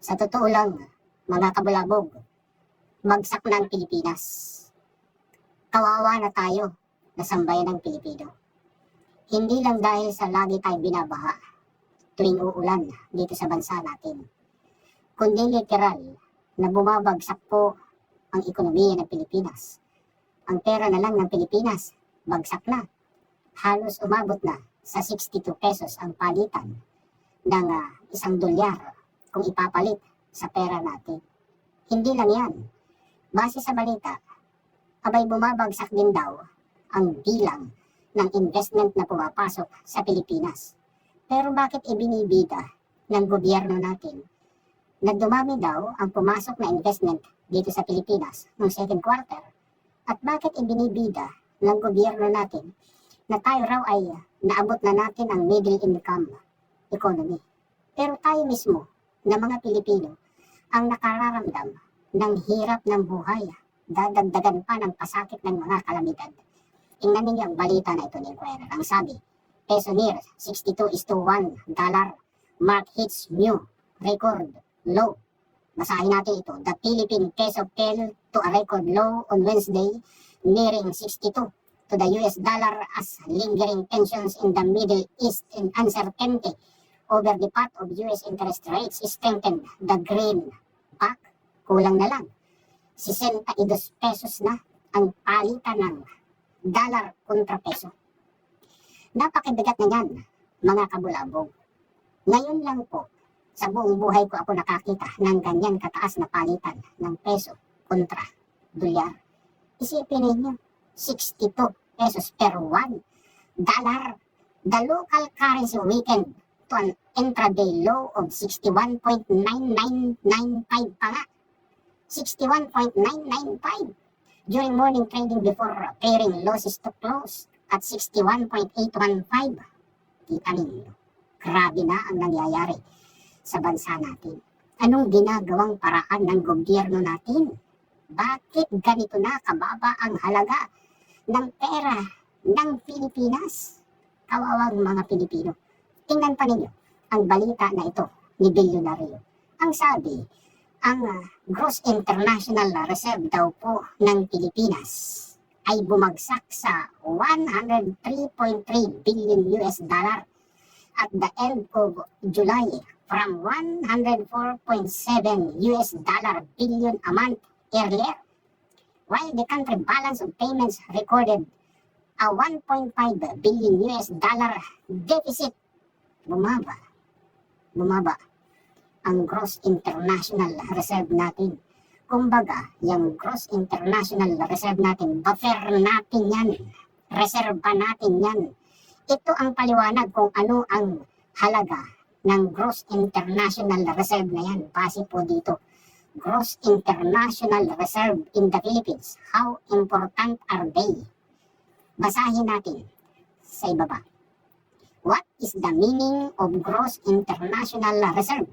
Sa totoo lang, mga kabulabog, bagsak na ang Pilipinas. Kawawa na tayo na sambayan ng Pilipino. Hindi lang dahil sa lagi tayo binabaha tuwing uulan dito sa bansa natin, kundi literal na bumabagsak po ang ekonomiya ng Pilipinas. Ang pera na lang ng Pilipinas, bagsak na. Halos umabot na sa 62 pesos ang palitan ng $1 kung ipapalit sa pera natin. Hindi lang yan. Base sa balita, abay bumabagsak din daw ang bilang ng investment na pumapasok sa Pilipinas. Pero bakit ibinibida ng gobyerno natin na dumami daw ang pumasok na investment dito sa Pilipinas noong second quarter? At bakit ibinibida ng gobyerno natin na tayo raw ay naabot na natin ang middle income economy? Pero tayo mismo na mga Pilipino ang nakararamdam ng hirap ng buhay, dadagdagan pa ng pasakit ng mga kalamidad. Tingnan ninyo ang balita na ito ni Inquirer. Ang sabi, peso near 62:1 dollar, mark hits new record low. Basahin natin ito. The Philippine peso fell to a record low on Wednesday, nearing 62 to the US dollar as lingering tensions in the Middle East and uncertainty over the path of US interest rates strengthened the greenback. Kulang na lang. 62 pesos na ang palitan ng dollar kontra peso. Napakabigat na yan, mga kabulabog. Ngayon lang po, sa buong buhay ko ako nakakita ng ganyan kataas na palitan ng peso kontra dolyar. Isipin ninyo, 62 pesos per $1. The local currency weakened to an intraday low of 61.9995 pa nga. 61.995 during morning trading before pairing losses to close at 61.815. Kita ninyo, grabe na ang nangyayari sa bansa natin. Anong ginagawang paraan ng gobyerno natin? Bakit ganito na kababa ang halaga ng pera ng Pilipinas? Kawawang mga Pilipino. Tingnan pa ninyo ang balita na ito ni Bilyonaryo. Ang sabi, ang gross international reserve daw po ng Pilipinas ay bumagsak sa 103.3 billion US dollar at the end of July from 104.7 US dollar billion a month earlier, while the country balance of payments recorded a 1.5 billion US dollar deficit. Bumaba ang gross international reserve natin. Kumbaga, yung gross international reserve natin, buffer natin yan, reserva natin yan. Ito ang paliwanag kung ano ang halaga ng gross international reserve na yan. Base po dito, gross international reserve in the Philippines. How important are they? Basahin natin sa ibaba. What is the meaning of gross international reserve?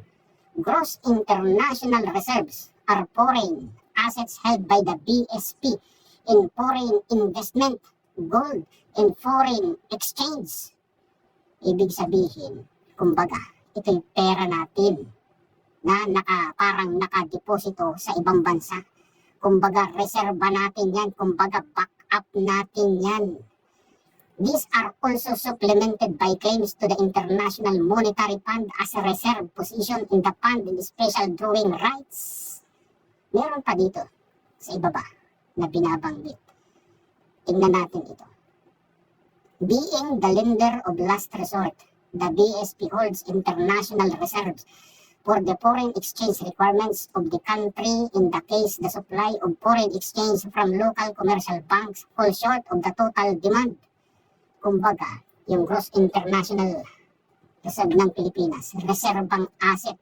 Gross international reserves are foreign assets held by the BSP in foreign investment, gold, and foreign exchange. Ibig sabihin, kumbaga, ito'y pera natin na parang nakadeposito sa ibang bansa. Kumbaga, reserva natin yan. Kumbaga, backup natin yan. These are also supplemented by claims to the International Monetary Fund as a reserve position in the fund in special drawing rights. Meron pa dito sa ibaba na binabanggit. Tingnan natin ito. Being the lender of last resort, the BSP holds international reserves for the foreign exchange requirements of the country in the case the supply of foreign exchange from local commercial banks falls short of the total demand. Kumbaga, yung gross international reserve ng Pilipinas, reserbang asset,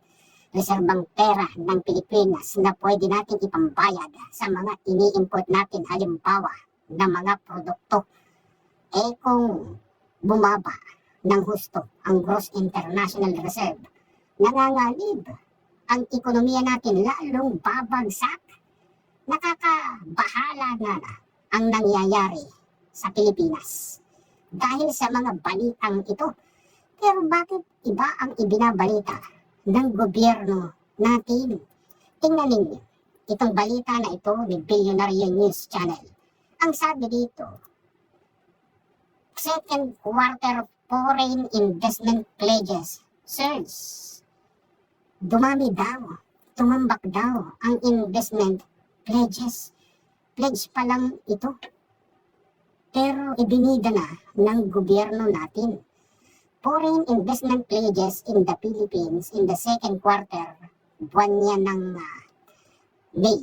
reserbang pera ng Pilipinas na pwede natin ipambayad sa mga ini-import natin, halimbawa na mga produkto. Kung bumaba ng husto ang gross international reserve, nanganganib ang ekonomiya natin, lalong babagsak. Nakakabahala na ang nangyayari sa Pilipinas dahil sa mga balitang ito. Pero bakit iba ang ibinabalita ng gobyerno natin. Tingnan ninyo, itong balita na ito ni Billionaire News Channel. Ang sabi dito, second quarter foreign investment pledges surge. Dumami daw, tumambak daw ang investment pledges. Pledge pa lang ito. Pero ibinida na ng gobyerno natin. Foreign investment pledges in the Philippines in the second quarter, buwan yan ng May,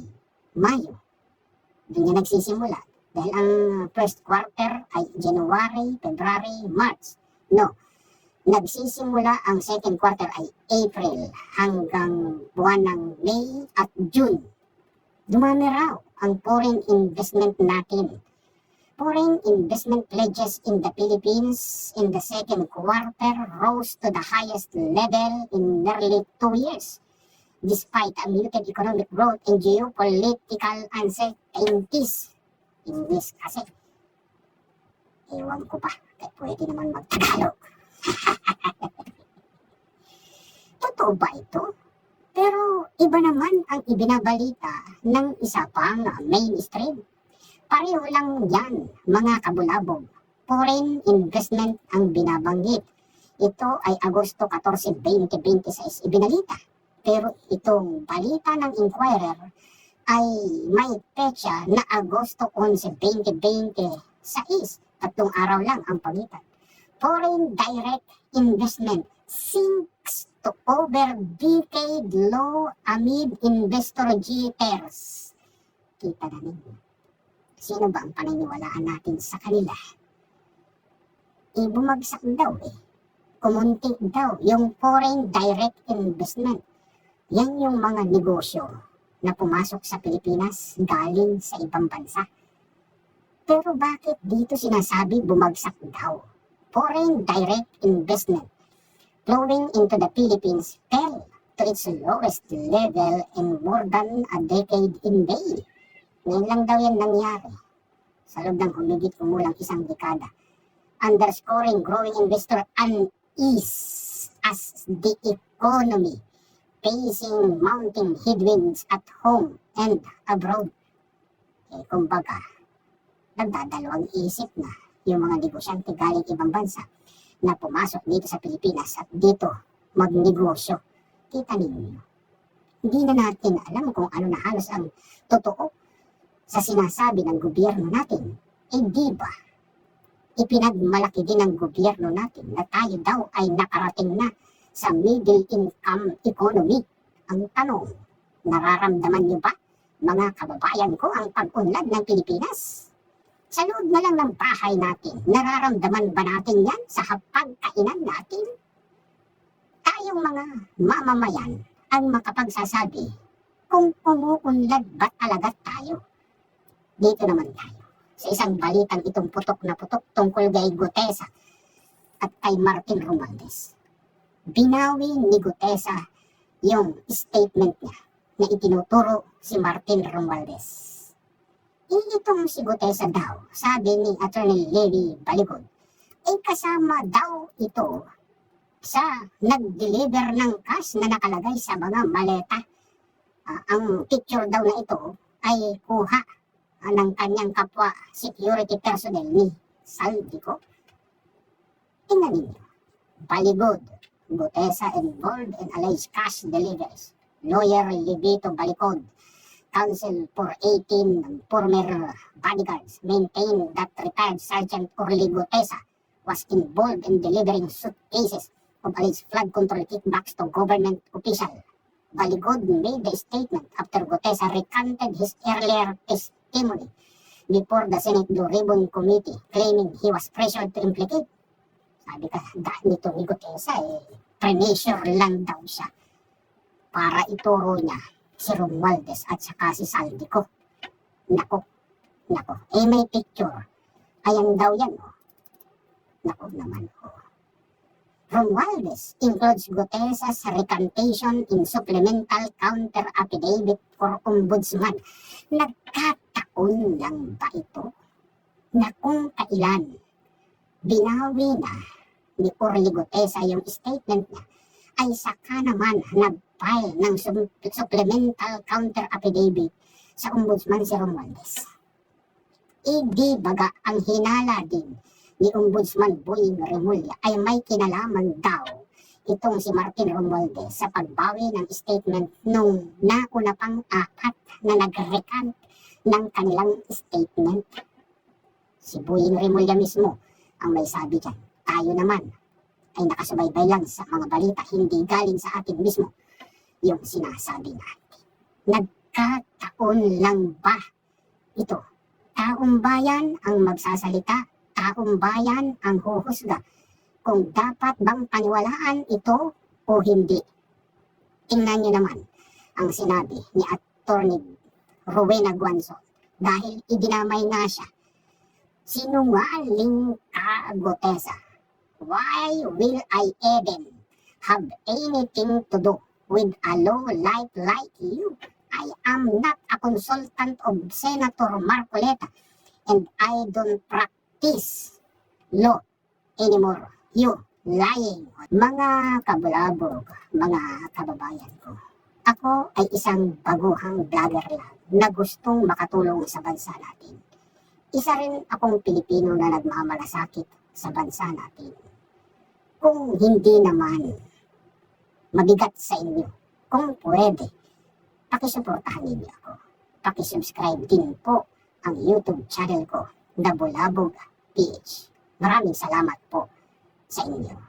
Mayo. Doon yan nagsisimula. Dahil ang first quarter ay January, February, March. No, nagsisimula ang second quarter ay April hanggang buwan ng May at June. Dumami raw ang foreign investment natin. Foreign investment pledges in the Philippines in the second quarter rose to the highest level in nearly 2 years, despite a muted economic growth and geopolitical uncertainties. English kasi. Ewan ko pa, kaya pwede naman mag-Tagalog. Totoo ba ito? Pero iba naman ang ibinabalita ng isa pang mainstream. Pareho lang yan, mga kabulabog. Foreign investment ang binabanggit. Ito ay Agosto 14, 2026 ibinalita. Pero itong balita ng Inquirer ay may petsa na Agosto 11, 2026. 3 araw lang ang pagitan. Foreign direct investment sinks to over decade low amid investor jitters. Kita na ninyo. Sino ba ang paniniwalaan natin sa kanila? Bumagsak daw Kumunti daw yung foreign direct investment. Yan yung mga negosyo na pumasok sa Pilipinas galing sa ibang bansa. Pero bakit dito sinasabi bumagsak daw? Foreign direct investment flowing into the Philippines fell to its lowest level in more than a decade in May. Ngayon lang daw yan nangyari sa loob ng humigit kumulang 1 dekada, underscoring growing investor unease as the economy facing mounting headwinds at home and abroad. Kumbaga, nagdadalawang isip na yung mga negosyante galing ibang bansa na pumasok dito sa Pilipinas at dito magnegosyo. Kita ninyo, hindi na natin alam kung ano na halos ang totoo sa sinasabi ng gobyerno natin. Di ba? Ipinagmalaki din ng gobyerno natin na tayo daw ay nakarating na sa middle income economy. Ang tanong, nararamdaman niyo ba, mga kababayan ko, ang pag-unlad ng Pilipinas? Sa loob na lang ng bahay natin, nararamdaman ba natin yan sa hapagkainan natin? Tayong mga mamamayan ang makapagsasabi kung umuunlad ba talaga tayo. Dito naman tayo sa isang balitang itong putok na putok tungkol kay Gutesa at kay Martin Romualdez. Binawi ni Gutesa yung statement niya na itinuturo si Martin Romualdez. Itong si Gutesa daw, sabi ni Attorney Levi Baligod, ay kasama daw ito sa nag-deliver ng cash na nakalagay sa mga maleta. Ang picture daw na ito ay kuha ng kanyang kapwa security personnel ni Saldico. Tingnan ninyo, Baligod, Gutesa involved in alleged cash deliveries. Lawyer Levito Balicod, counsel for 18 former bodyguards, maintained that retired Sergeant Orly Gutesa was involved in delivering suitcases of alleged flood control kickbacks to government official. Baligod made the statement after Gutesa recanted his earlier testimony before the Senate Blue Ribbon Committee, claiming he was pressured to implicate. Sabi ka, nito ni Gutesa, pressure lang daw siya para ituro niya si Romualdez at saka si Saldico. Nako, may picture. Ayan daw yan, Nako naman, Romualdez includes Gutesa's recantation in supplemental counter affidavit for ombudsman. Nagkataon lang ba ito na kung kailan binawi na ni Orly Gutesa yung statement niya ay saka naman nag-file ng supplemental counter affidavit sa Ombudsman si Romualdez. Di baga ang hinala din ni Ombudsman Boying Remulla ay may kinalaman daw itong si Martin Romualdez sa pagbawi ng statement nung nauna pang apat na nag-recant ng kanilang statement. Si Boying Remulla mismo ang may sabi dyan. Tayo naman ay nakasubaybay lang sa mga balita, hindi galing sa atin mismo yung sinasabi natin. Nagkataon lang ba ito? Taong bayan ang magsasalita, taong bayan ang huhusga kung dapat bang paniwalaan ito o hindi. Tingnan nyo naman ang sinabi ni Attorney Rowena Guanzon dahil idinamay nga siya. Sinungaling ka, Gutesa. Why will I even have anything to do with a low life like you? I am not a consultant of Senator Marcoleta and I don't practice law anymore. You lying. Mga kabulabog, mga kababayan ko. Ako ay isang baguhang vlogger lang na gustong makatulong sa bansa natin. Isa rin akong Pilipino na nagmamalasakit sa bansa natin. Kung hindi naman mabigat sa inyo, kung pwede, pakisuportahan ninyo ako. Pakisubscribe din po ang YouTube channel ko, The Bulabog PH. Maraming salamat po sa inyo.